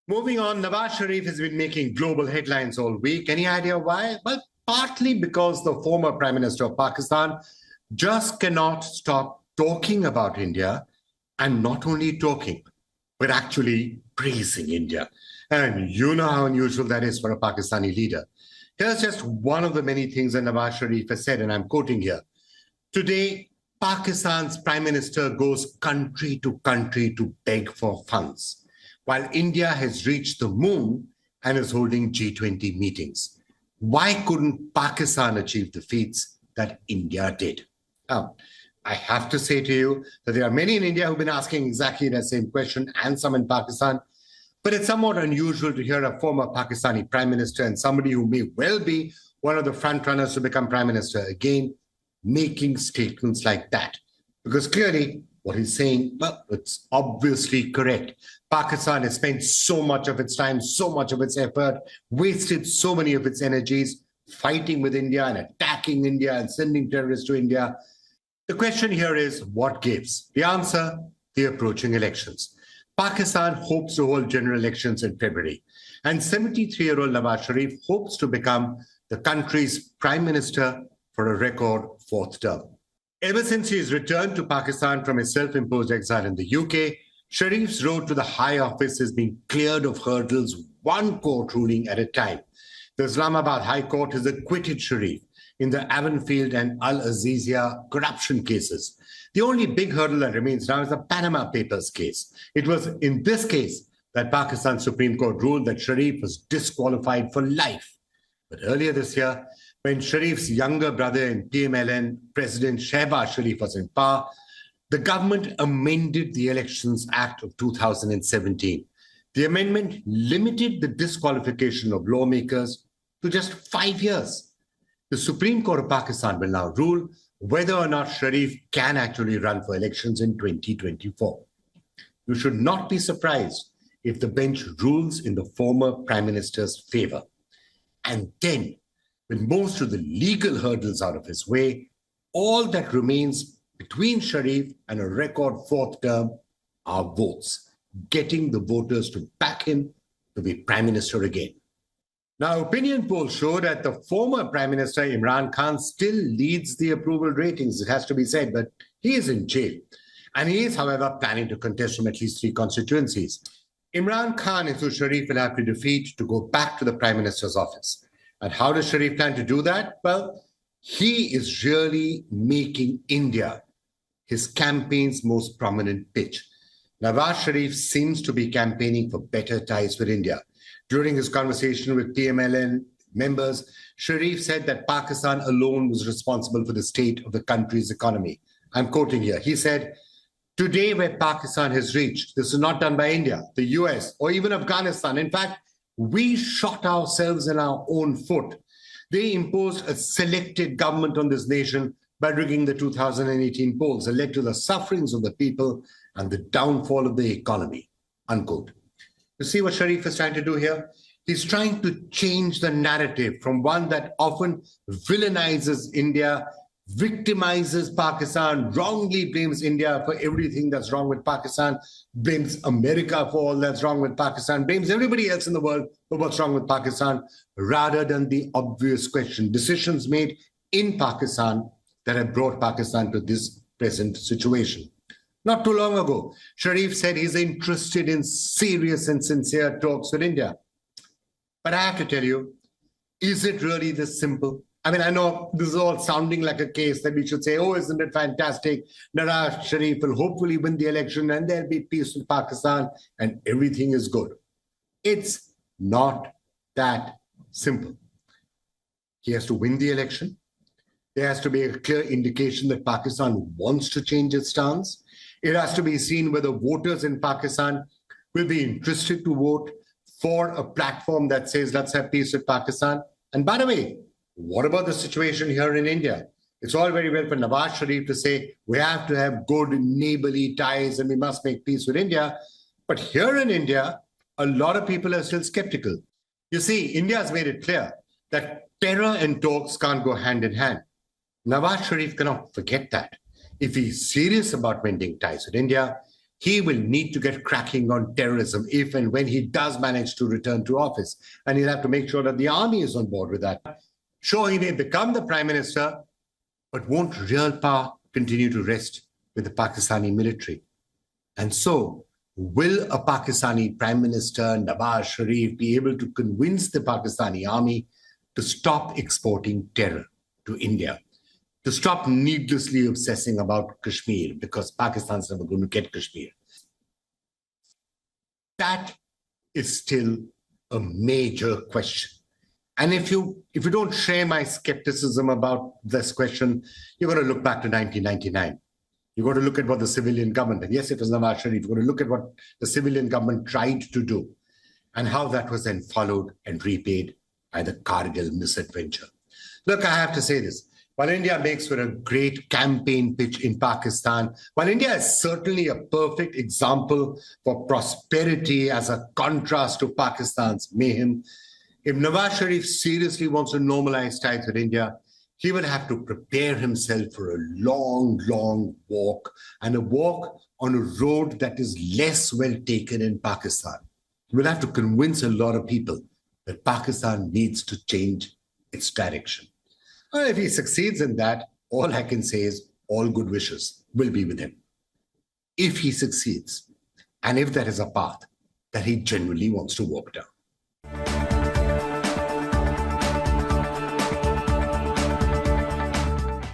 Moving on, Nawaz Sharif has been making global headlines all week. Any idea why? Well, partly because the former Prime Minister of Pakistan just cannot stop talking about India, and not only talking, but actually praising India. And you know how unusual that is for a Pakistani leader. Here's just one of the many things that Nawaz Sharif has said, and I'm quoting here. Today, Pakistan's Prime Minister goes country to beg for funds, while India has reached the moon and is holding G20 meetings. Why couldn't Pakistan achieve the feats that India did? Now, I have to say to you that there are many in India who've been asking exactly the same question, and some in Pakistan. But it's somewhat unusual to hear a former Pakistani prime minister and somebody who may well be one of the front runners to become prime minister again, making statements like that. Because clearly what he's saying, well, it's obviously correct. Pakistan has spent so much of its time, so much of its effort, wasted so many of its energies fighting with India and attacking India and sending terrorists to India. The question here is, what gives? The answer, the approaching elections. Pakistan hopes to hold general elections in February, and 73-year-old Nawaz Sharif hopes to become the country's prime minister for a record fourth term. Ever since his return to Pakistan from his self-imposed exile in the UK, Sharif's road to the high office has been cleared of hurdles, one court ruling at a time. The Islamabad High Court has acquitted Sharif in the Avonfield and Al Azizia corruption cases. The only big hurdle that remains now is the Panama Papers case. It was in this case that Pakistan's Supreme Court ruled that Sharif was disqualified for life. But earlier this year, when Sharif's younger brother in PMLN, President Shehbaz Sharif, was in power, the government amended the Elections Act of 2017. The amendment limited the disqualification of lawmakers to just 5 years. The Supreme Court of Pakistan will now rule whether or not Sharif can actually run for elections in 2024. You should not be surprised if the bench rules in the former Prime Minister's favor. And then, with most of the legal hurdles out of his way, all that remains between Sharif and a record fourth term are votes, getting the voters to back him to be Prime Minister again. Now, opinion polls show that the former Prime Minister Imran Khan still leads the approval ratings, it has to be said, but he is in jail. And he is, however, planning to contest from at least 3 constituencies. Imran Khan is who Sharif will have to defeat to go back to the Prime Minister's office. And how does Sharif plan to do that? Well, he is really making India his campaign's most prominent pitch. Nawaz Sharif seems to be campaigning for better ties with India. During his conversation with PMLN members, Sharif said that Pakistan alone was responsible for the state of the country's economy. I'm quoting here. He said, "Today where Pakistan has reached, this is not done by India, the US, or even Afghanistan. In fact, we shot ourselves in our own foot. They imposed a selected government on this nation by rigging the 2018 polls that led to the sufferings of the people and the downfall of the economy," unquote. You see what Sharif is trying to do here? He's trying to change the narrative from one that often villainizes India, victimizes Pakistan, wrongly blames India for everything that's wrong with Pakistan, blames America for all that's wrong with Pakistan, blames everybody else in the world for what's wrong with Pakistan, rather than the obvious question, decisions made in Pakistan that have brought Pakistan to this present situation. Not too long ago, Sharif said he's interested in serious and sincere talks with India. But I have to tell you, is it really this simple? I mean, I know this is all sounding like a case that we should say, oh, isn't it fantastic? Nawaz Sharif will hopefully win the election and there'll be peace with Pakistan and everything is good. It's not that simple. He has to win the election. There has to be a clear indication that Pakistan wants to change its stance. It has to be seen whether voters in Pakistan will be interested to vote for a platform that says, let's have peace with Pakistan. And by the way, what about the situation here in India? It's all very well for Nawaz Sharif to say, we have to have good neighborly ties and we must make peace with India. But here in India, a lot of people are still skeptical. You see, India has made it clear that terror and talks can't go hand in hand. Nawaz Sharif cannot forget that. If he's serious about mending ties with India, he will need to get cracking on terrorism if and when he does manage to return to office. And he'll have to make sure that the army is on board with that. Sure, he may become the prime minister, but won't real power continue to rest with the Pakistani military? And so, will a Pakistani Prime Minister, Nawaz Sharif, be able to convince the Pakistani army to stop exporting terror to India, to stop needlessly obsessing about Kashmir, because Pakistan's never going to get Kashmir? That is still a major question. And if you don't share my skepticism about this question, you're going to look back to 1999. You've got to look at what the civilian government, and yes, it was Nawaz Sharif, you've got to look at what the civilian government tried to do and how that was then followed and repaid by the Kargil misadventure. Look, I have to say this. While India makes for a great campaign pitch in Pakistan, while India is certainly a perfect example for prosperity as a contrast to Pakistan's mayhem, if Nawaz Sharif seriously wants to normalize ties with India, he will have to prepare himself for a long, long walk, and a walk on a road that is less well taken in Pakistan. He will have to convince a lot of people that Pakistan needs to change its direction. Well, if he succeeds in that, all I can say is all good wishes will be with him. If he succeeds, and if that is a path that he genuinely wants to walk down.